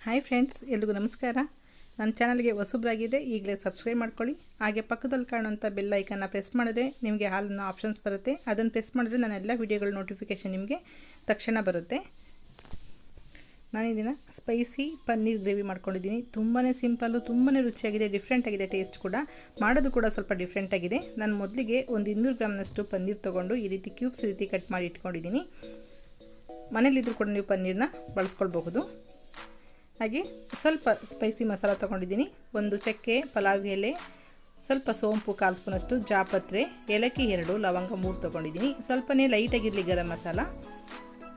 Hi friends, ಎಲ್ರಿಗೂ ನಮಸ್ಕಾರ. ನನ್ನ ಚಾನಲ್ಗೆ ಹೊಸಬ್ರಾಗಿದ್ದರೆ ಈಗಲೇ ಸಬ್ಸ್ಕ್ರೈಬ್ ಮಾಡ್ಕೊಳ್ಳಿ. ಹಾಗೆ ಪಕ್ಕದಲ್ಲಿ ಕಾಣುವಂಥ ಬೆಲ್ ಐಕನ್ನ ಪ್ರೆಸ್ ಮಾಡಿದ್ರೆ ನಿಮಗೆ ಹಾಲಿನ ಆಪ್ಷನ್ಸ್ ಬರುತ್ತೆ. ಅದನ್ನು ಪ್ರೆಸ್ ಮಾಡಿದ್ರೆ ನನ್ನ ಎಲ್ಲ ವೀಡಿಯೋಗಳ ನೋಟಿಫಿಕೇಷನ್ ನಿಮಗೆ ತಕ್ಷಣ ಬರುತ್ತೆ. ನಾನಿದನ್ನು ಸ್ಪೈಸಿ ಪನ್ನೀರ್ ಗ್ರೇವಿ ಮಾಡ್ಕೊಂಡಿದ್ದೀನಿ. ತುಂಬಾ ಸಿಂಪಲ್ಲು, ತುಂಬಾ ರುಚಿಯಾಗಿದೆ, ಡಿಫ್ರೆಂಟ್ ಆಗಿದೆ. ಟೇಸ್ಟ್ ಕೂಡ ಮಾಡೋದು ಕೂಡ ಸ್ವಲ್ಪ ಡಿಫ್ರೆಂಟ್ ಆಗಿದೆ. ನಾನು ಮೊದಲಿಗೆ ಒಂದು 200 ಗ್ರಾಮ್ನಷ್ಟು ಪನ್ನೀರ್ ತೊಗೊಂಡು ಈ ರೀತಿ ಕ್ಯೂಬ್ಸ್ ರೀತಿ ಕಟ್ ಮಾಡಿ ಇಟ್ಕೊಂಡಿದ್ದೀನಿ. ಮನೇಲಿದ್ದರೂ ಕೂಡ ನೀವು ಪನ್ನೀರನ್ನ ಬಳಸ್ಕೊಳ್ಬಹುದು. ಹಾಗೆ ಸ್ವಲ್ಪ ಸ್ಪೈಸಿ ಮಸಾಲ ತೊಗೊಂಡಿದ್ದೀನಿ. ಒಂದು ಚಕ್ಕೆ, ಪಲಾವ್ ಎಲೆ, ಸ್ವಲ್ಪ ಸೋಂಪು 1/4 ಸ್ಪೂನಷ್ಟು, ಜಾಪತ್ರೆ, ಏಲಕ್ಕಿ 2, ಲವಂಗ 3 ತೊಗೊಂಡಿದ್ದೀನಿ. ಸ್ವಲ್ಪನೇ ಲೈಟಾಗಿರಲಿ ಗರಂ ಮಸಾಲ.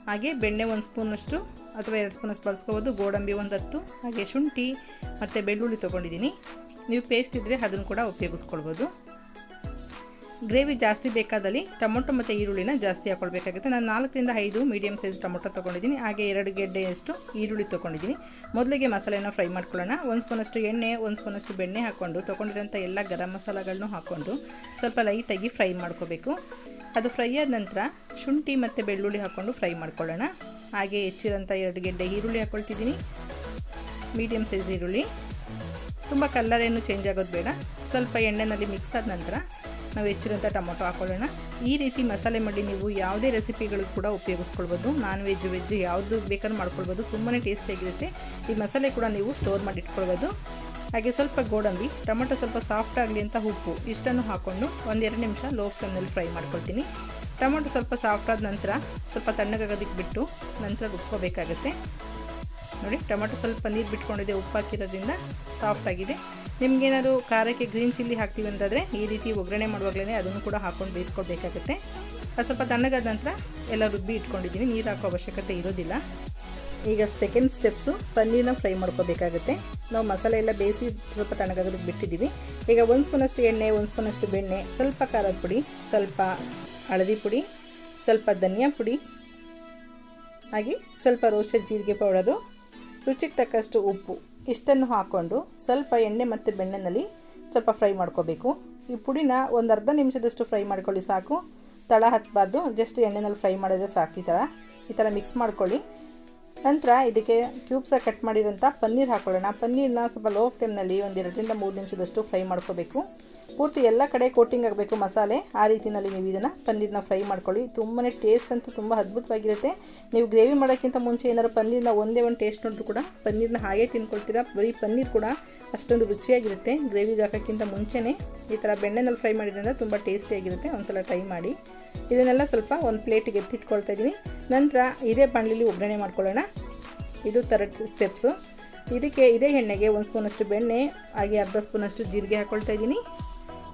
ಹಾಗೆ ಬೆಣ್ಣೆ 1 ಸ್ಪೂನಷ್ಟು ಅಥವಾ 2 ಸ್ಪೂನಷ್ಟು ಬಳಸ್ಕೋಬೋದು. ಗೋಡಂಬಿ 10, ಹಾಗೆ ಶುಂಠಿ ಮತ್ತು ಬೆಳ್ಳುಳ್ಳಿ ತೊಗೊಂಡಿದ್ದೀನಿ. ನೀವು ಪೇಸ್ಟ್ ಇದ್ದರೆ ಅದನ್ನು ಕೂಡ ಉಪಯೋಗಿಸ್ಕೊಳ್ಬೋದು. ಗ್ರೇವಿ ಜಾಸ್ತಿ ಬೇಕಾದಲ್ಲಿ ಟೊಮೊಟೊ ಮತ್ತು ಈರುಳ್ಳಿನ ಜಾಸ್ತಿ ಹಾಕ್ಕೊಳ್ಬೇಕಾಗುತ್ತೆ. ನಾನು 4 ರಿಂದ 5 ಮೀಡಿಯಮ್ ಸೈಜ್ ಟೊಮೊಟೊ ತೊಗೊಂಡಿದ್ದೀನಿ. ಹಾಗೆ 2 ಗೆಡ್ಡೆಯಷ್ಟು ಈರುಳ್ಳಿ ತೊಗೊಂಡಿದ್ದೀನಿ. ಮೊದಲಿಗೆ ಮಸಾಲೆನ ಫ್ರೈ ಮಾಡ್ಕೊಳ್ಳೋಣ. 1 ಸ್ಪೂನಷ್ಟು ಎಣ್ಣೆ, 1 ಸ್ಪೂನಷ್ಟು ಬೆಣ್ಣೆ ಹಾಕ್ಕೊಂಡು ತೊಗೊಂಡಿರೋಂಥ ಎಲ್ಲ ಗರಂ ಮಸಾಲಗಳನ್ನು ಹಾಕ್ಕೊಂಡು ಸ್ವಲ್ಪ ಲೈಟಾಗಿ ಫ್ರೈ ಮಾಡ್ಕೋಬೇಕು. ಅದು ಫ್ರೈ ಆದ ನಂತರ ಶುಂಠಿ ಮತ್ತು ಬೆಳ್ಳುಳ್ಳಿ ಹಾಕ್ಕೊಂಡು ಫ್ರೈ ಮಾಡ್ಕೊಳ್ಳೋಣ. ಹಾಗೆ ಹೆಚ್ಚಿರೋಂಥ 2 ಗೆಡ್ಡೆ ಈರುಳ್ಳಿ ಹಾಕ್ಕೊಳ್ತಿದ್ದೀನಿ. ಮೀಡಿಯಮ್ ಸೈಜ್ ಈರುಳ್ಳಿ, ತುಂಬ ಕಲರ್ ಏನು ಚೇಂಜ್ ಆಗೋದು ಬೇಡ. ಸ್ವಲ್ಪ ಎಣ್ಣೆಯಲ್ಲಿ ಮಿಕ್ಸ್ ಆದ ನಂತರ ನಾವು ಹೆಚ್ಚಿರೋಂಥ ಟೊಮೊಟೊ ಹಾಕ್ಕೊಳ್ಳೋಣ. ಈ ರೀತಿ ಮಸಾಲೆ ಮಾಡಿ ನೀವು ಯಾವುದೇ ರೆಸಿಪಿಗಳು ಕೂಡ ಉಪಯೋಗಿಸ್ಕೊಳ್ಬೋದು. ನಾನ್ ವೆಜ್, ವೆಜ್ ಯಾವುದು ಬೇಕಾದ್ರೂ ಮಾಡ್ಕೊಳ್ಬೋದು. ತುಂಬಾ ಟೇಸ್ಟಿಯಾಗಿರುತ್ತೆ. ಈ ಮಸಾಲೆ ಕೂಡ ನೀವು ಸ್ಟೋರ್ ಮಾಡಿ ಇಟ್ಕೊಳ್ಬೋದು. ಹಾಗೆ ಸ್ವಲ್ಪ ಗೋಡಂಬಿ, ಟೊಮೊಟೊ ಸ್ವಲ್ಪ ಸಾಫ್ಟ್ ಆಗಲಿ ಅಂತ ಉಪ್ಪು ಇಷ್ಟನ್ನು ಹಾಕ್ಕೊಂಡು 1-2 ನಿಮಿಷ ಲೋ ಫ್ಲೇಮ್ನಲ್ಲಿ ಫ್ರೈ ಮಾಡ್ಕೊಳ್ತೀನಿ. ಟೊಮೊಟೊ ಸ್ವಲ್ಪ ಸಾಫ್ಟ್ ಆದ ನಂತರ ಸ್ವಲ್ಪ ತಣ್ಣಗಾಗೋದಕ್ಕೆ ಬಿಟ್ಟು ನಂತರ ರುಬ್ಕೋಬೇಕಾಗತ್ತೆ. ನೋಡಿ, ಟೊಮೊಟೊ ಸ್ವಲ್ಪ ನೀರು ಬಿಟ್ಕೊಂಡಿದೆ, ಉಪ್ಪು ಹಾಕಿರೋದ್ರಿಂದ ಸಾಫ್ಟ್ ಆಗಿದೆ. ನಿಮಗೇನಾದ್ರು ಖಾರಕ್ಕೆ ಗ್ರೀನ್ ಚಿಲ್ಲಿ ಹಾಕ್ತೀವಿ ಅಂತಂದರೆ ಈ ರೀತಿ ಒಗ್ಗರಣೆ ಮಾಡುವಾಗಲೇ ಅದನ್ನು ಕೂಡ ಹಾಕ್ಕೊಂಡು ಬೇಯಿಸ್ಕೊಳ್ಬೇಕಾಗುತ್ತೆ. ಅದು ಸ್ವಲ್ಪ ತಣ್ಣಗಾದ ನಂತರ ಎಲ್ಲ ರುಬ್ಬಿ ಇಟ್ಕೊಂಡಿದ್ದೀನಿ. ನೀರು ಹಾಕೋ ಅವಶ್ಯಕತೆ ಇರೋದಿಲ್ಲ. ಈಗ ಸೆಕೆಂಡ್ ಸ್ಟೆಪ್ಸು, ಪನ್ನೀರನ್ನ ಫ್ರೈ ಮಾಡ್ಕೋಬೇಕಾಗುತ್ತೆ. ನಾವು ಮಸಾಲೆ ಎಲ್ಲ ಬೇಯಿಸಿ ಸ್ವಲ್ಪ ತಣ್ಣಗಾಗೋದಕ್ಕೆ ಬಿಟ್ಟಿದ್ದೀವಿ. ಈಗ 1 ಸ್ಪೂನಷ್ಟು ಎಣ್ಣೆ, 1 ಸ್ಪೂನಷ್ಟು ಬೆಣ್ಣೆ, ಸ್ವಲ್ಪ ಖಾರದ ಪುಡಿ, ಸ್ವಲ್ಪ ಹಳದಿ ಪುಡಿ, ಸ್ವಲ್ಪ ಧನಿಯಾ ಪುಡಿ, ಹಾಗೆ ಸ್ವಲ್ಪ ರೋಸ್ಟೆಡ್ ಜೀರಿಗೆ ಪೌಡರು, ರುಚಿಗೆ ತಕ್ಕಷ್ಟು ಉಪ್ಪು ಇಷ್ಟನ್ನು ಹಾಕ್ಕೊಂಡು ಸ್ವಲ್ಪ ಎಣ್ಣೆ ಮತ್ತು ಬೆಣ್ಣೆನಲ್ಲಿ ಸ್ವಲ್ಪ ಫ್ರೈ ಮಾಡ್ಕೋಬೇಕು. ಈ ಪುಡಿನ ಒಂದು ಅರ್ಧ ನಿಮಿಷದಷ್ಟು ಫ್ರೈ ಮಾಡ್ಕೊಳ್ಳಿ ಸಾಕು. ತಳ ಹತ್ತಬಾರ್ದು, ಜಸ್ಟ್ ಎಣ್ಣೆನಲ್ಲಿ ಫ್ರೈ ಮಾಡಿದ್ರೆ ಸಾಕು. ಈ ಥರ ಮಿಕ್ಸ್ ಮಾಡ್ಕೊಳ್ಳಿ. ನಂತರ ಇದಕ್ಕೆ ಕ್ಯೂಬ್ಸಾಗಿ ಕಟ್ ಮಾಡಿರೋಂಥ ಪನ್ನೀರ್ ಹಾಕ್ಕೊಳ್ಳೋಣ. ಪನ್ನೀರನ್ನ ಸ್ವಲ್ಪ ಲೋ ಫ್ಲೇಮ್ನಲ್ಲಿ 1-2 ರಿಂದ 3 ನಿಮಿಷದಷ್ಟು ಫ್ರೈ ಮಾಡ್ಕೋಬೇಕು. ಪೂರ್ತಿ ಎಲ್ಲ ಕಡೆ ಕೋಟಿಂಗ್ ಆಗಬೇಕು ಮಸಾಲೆ. ಆ ರೀತಿಯಲ್ಲಿ ನೀವು ಇದನ್ನು ಪನ್ನೀರನ್ನ ಫ್ರೈ ಮಾಡ್ಕೊಳ್ಳಿ. ತುಂಬಾ ಟೇಸ್ಟ್ ಅಂತೂ ತುಂಬ ಅದ್ಭುತವಾಗಿರುತ್ತೆ. ನೀವು ಗ್ರೇವಿ ಮಾಡೋಕ್ಕಿಂತ ಮುಂಚೆ ಏನಾದ್ರು ಪನ್ನೀರನ್ನ ಒಂದೇ ಒಂದು ಟೇಸ್ಟ್ ನೋಡಿದ್ರು ಕೂಡ ಪನ್ನೀರನ್ನ ಹಾಗೆ ತಿನ್ಕೊಳ್ತೀರಾ. ಬರೀ ಪನ್ನೀರ್ ಕೂಡ ಅಷ್ಟೊಂದು ರುಚಿಯಾಗಿರುತ್ತೆ. ಗ್ರೇವಿಗೆ ಹಾಕೋಕ್ಕಿಂತ ಮುಂಚೆನೇ ಈ ಥರ ಬೆಣ್ಣೆನಲ್ಲಿ ಫ್ರೈ ಮಾಡಿದ್ರಿಂದ ತುಂಬ ಟೇಸ್ಟಿಯಾಗಿರುತ್ತೆ. ಒಂದ್ಸಲ ಟ್ರೈ ಮಾಡಿ. ಇದನ್ನೆಲ್ಲ ಸ್ವಲ್ಪ ಒಂದು ಪ್ಲೇಟಿಗೆ ಎತ್ತಿಟ್ಕೊಳ್ತಾ ಇದ್ದೀನಿ. ನಂತರ ಇದೇ ಬಾಣಲಿಲಿ ಒಗ್ಗರಣೆ ಮಾಡ್ಕೊಳ್ಳೋಣ. ಇದು ಥರ್ಡ್ ಸ್ಟೆಪ್ಸು. ಇದಕ್ಕೆ ಇದೇ ಎಣ್ಣೆಗೆ 1 ಸ್ಪೂನಷ್ಟು ಬೆಣ್ಣೆ, ಹಾಗೆ ಅರ್ಧ ಸ್ಪೂನಷ್ಟು ಜೀರಿಗೆ ಹಾಕ್ಕೊಳ್ತಾ ಇದ್ದೀನಿ.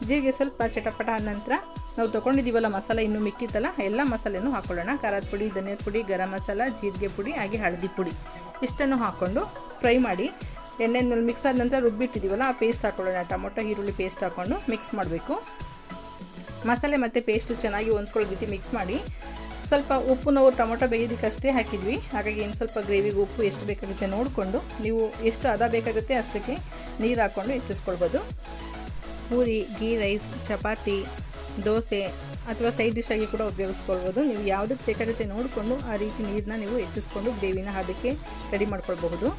ಜೀರಿಗೆ ಸ್ವಲ್ಪ ಚಟಪಟ ಆದ ನಂತರ ನಾವು ತೊಗೊಂಡಿದ್ದೀವಲ್ಲ ಮಸಾಲೆ, ಇನ್ನೂ ಮಿಕ್ಕಿತ್ತಲ್ಲ, ಎಲ್ಲ ಮಸಾಲೆನೂ ಹಾಕ್ಕೊಳ್ಳೋಣ. ಖಾರದ ಪುಡಿ, ಧನಿಯದ ಪುಡಿ, ಗರಂ ಮಸಾಲ, ಜೀರಿಗೆ ಪುಡಿ, ಹಾಗೆ ಹಳದಿ ಪುಡಿ ಇಷ್ಟನ್ನು ಹಾಕ್ಕೊಂಡು ಫ್ರೈ ಮಾಡಿ ಎಣ್ಣೆನಲ್ಲಿ ಮಿಕ್ಸ್ ಆದ ನಂತರ ರುಬ್ಬಿಟ್ಟಿದ್ದೀವಲ್ಲ ಆ ಪೇಸ್ಟ್ ಹಾಕ್ಕೊಳ್ಳೋಣ. ಟೊಮೊಟೊ ಈರುಳ್ಳಿ ಪೇಸ್ಟ್ ಹಾಕ್ಕೊಂಡು ಮಿಕ್ಸ್ ಮಾಡಬೇಕು. ಮಸಾಲೆ ಮತ್ತು ಪೇಸ್ಟು ಚೆನ್ನಾಗಿ ಹೊಂದ್ಕೊಳ್ಳೋ ರೀತಿ ಮಿಕ್ಸ್ ಮಾಡಿ. ಸ್ವಲ್ಪ ಉಪ್ಪು ನಾವು ಟೊಮೊಟೊ ಬೇಯೋದಕ್ಕಷ್ಟೇ ಹಾಕಿದ್ವಿ. ಹಾಗಾಗಿ ಇನ್ನು ಸ್ವಲ್ಪ ಗ್ರೇವಿಗೆ ಉಪ್ಪು ಎಷ್ಟು ಬೇಕಾಗುತ್ತೆ ನೋಡಿಕೊಂಡು ನೀವು ಎಷ್ಟು ಹದ ಬೇಕಾಗುತ್ತೆ ಅಷ್ಟಕ್ಕೆ ನೀರು ಹಾಕ್ಕೊಂಡು ಹೆಚ್ಚಿಸ್ಕೊಳ್ಬೋದು. ಪೂರಿ, ಗೀ ರೈಸ್, ಚಪಾತಿ, ದೋಸೆ ಅಥವಾ ಸೈಡ್ ಡಿಶ್ ಆಗಿ ಕೂಡ ಉಪಯೋಗಿಸ್ಕೊಳ್ಬೋದು. ನೀವು ಯಾವುದಕ್ಕೆ ಬೇಕಾಗುತ್ತೆ ನೋಡಿಕೊಂಡು ಆ ರೀತಿ ನೀರನ್ನ ನೀವು ಹೆಚ್ಚಿಸ್ಕೊಂಡು ಗ್ರೇವಿನ ಅದಕ್ಕೆ ರೆಡಿ ಮಾಡ್ಕೊಳ್ಬಹುದು.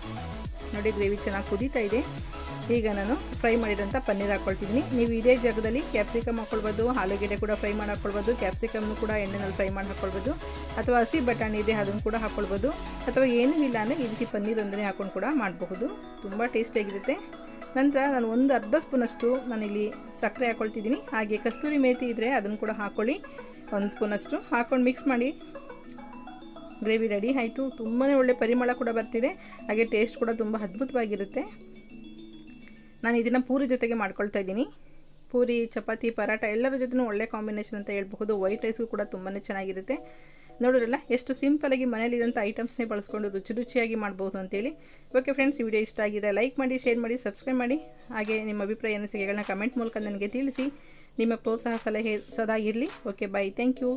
ನೋಡಿ, ಗ್ರೇವಿ ಚೆನ್ನಾಗಿ ಕುದೀತಾ ಇದೆ. ಈಗ ನಾನು ಫ್ರೈ ಮಾಡಿರೋಂಥ ಪನ್ನೀರ್ ಹಾಕ್ಕೊಳ್ತಿದ್ದೀನಿ. ನೀವು ಇದೇ ಜಾಗದಲ್ಲಿ ಕ್ಯಾಪ್ಸಿಕಮ್ ಹಾಕ್ಕೊಳ್ಬೋದು, ಆಲೂಗೆಡ್ಡೆ ಕೂಡ ಫ್ರೈ ಮಾಡಿ ಹಾಕ್ಕೊಳ್ಬೋದು. ಕ್ಯಾಪ್ಸಿಕಮ್ನು ಕೂಡ ಎಣ್ಣೆನಲ್ಲಿ ಫ್ರೈ ಮಾಡಿ ಹಾಕ್ಕೊಳ್ಬೋದು, ಅಥವಾ ಹಸಿ ಬಟಾಣಿ ಇದೆ ಅದನ್ನು ಕೂಡ ಹಾಕ್ಕೊಳ್ಬೋದು, ಅಥವಾ ಏನೂ ಇಲ್ಲ ಅಂದರೆ ಈ ರೀತಿ ಪನ್ನೀರ್ ಒಂದನೇ ಹಾಕ್ಕೊಂಡು ಕೂಡ ಮಾಡಬಹುದು. ತುಂಬ ಟೇಸ್ಟಿಯಾಗಿರುತ್ತೆ. ನಂತರ ನಾನು ಒಂದು ಅರ್ಧ ಸ್ಪೂನಷ್ಟು ನಾನಿಲ್ಲಿ ಸಕ್ಕರೆ ಹಾಕ್ಕೊಳ್ತಿದ್ದೀನಿ. ಹಾಗೆ ಕಸ್ತೂರಿ ಮೇಥಿ ಇದ್ದರೆ ಅದನ್ನು ಕೂಡ ಹಾಕ್ಕೊಳ್ಳಿ. 1 ಸ್ಪೂನಷ್ಟು ಹಾಕ್ಕೊಂಡು ಮಿಕ್ಸ್ ಮಾಡಿ. ಗ್ರೇವಿ ರೆಡಿ ಆಯಿತು. ತುಂಬಾ ಒಳ್ಳೆ ಪರಿಮಳ ಕೂಡ ಬರ್ತಿದೆ. ಹಾಗೆ ಟೇಸ್ಟ್ ಕೂಡ ತುಂಬ ಅದ್ಭುತವಾಗಿರುತ್ತೆ. ನಾನು ಇದನ್ನು ಪೂರಿ ಜೊತೆಗೆ ಮಾಡ್ಕೊಳ್ತಾ ಇದ್ದೀನಿ. ಪೂರಿ, ಚಪಾತಿ, ಪರಾಟ ಎಲ್ಲರ ಜೊತೆನೂ ಒಳ್ಳೆ ಕಾಂಬಿನೇಷನ್ ಅಂತ ಹೇಳ್ಬಹುದು. ವೈಟ್ ರೈಸ್ಗೂ ಕೂಡ ತುಂಬಾ ಚೆನ್ನಾಗಿರುತ್ತೆ. ನೋಡಿರಲ್ಲ ಎಷ್ಟು ಸಿಂಪಲಾಗಿ ಮನೇಲಿರೋಂಥ ಐಟಮ್ಸ್ನೇ ಬಳಸ್ಕೊಂಡು ರುಚಿಯಾಗಿ ಮಾಡ್ಬೋದು ಅಂತೇಳಿ. ಓಕೆ ಫ್ರೆಂಡ್ಸ್, ಈ ವಿಡಿಯೋ ಇಷ್ಟ ಆಗಿದೆ ಲೈಕ್ ಮಾಡಿ, ಶೇರ್ ಮಾಡಿ, ಸಬ್ಸ್ಕ್ರೈಬ್ ಮಾಡಿ. ಹಾಗೆ ನಿಮ್ಮ ಅಭಿಪ್ರಾಯ ಅನಿಸಿಕೆಗಳನ್ನ ಕಮೆಂಟ್ ಮೂಲಕ ನನಗೆ ತಿಳಿಸಿ. ನಿಮ್ಮ ಪ್ರೋತ್ಸಾಹ ಸಲಹೆ ಸದಾ ಇರಲಿ. Okay, bye, thank you.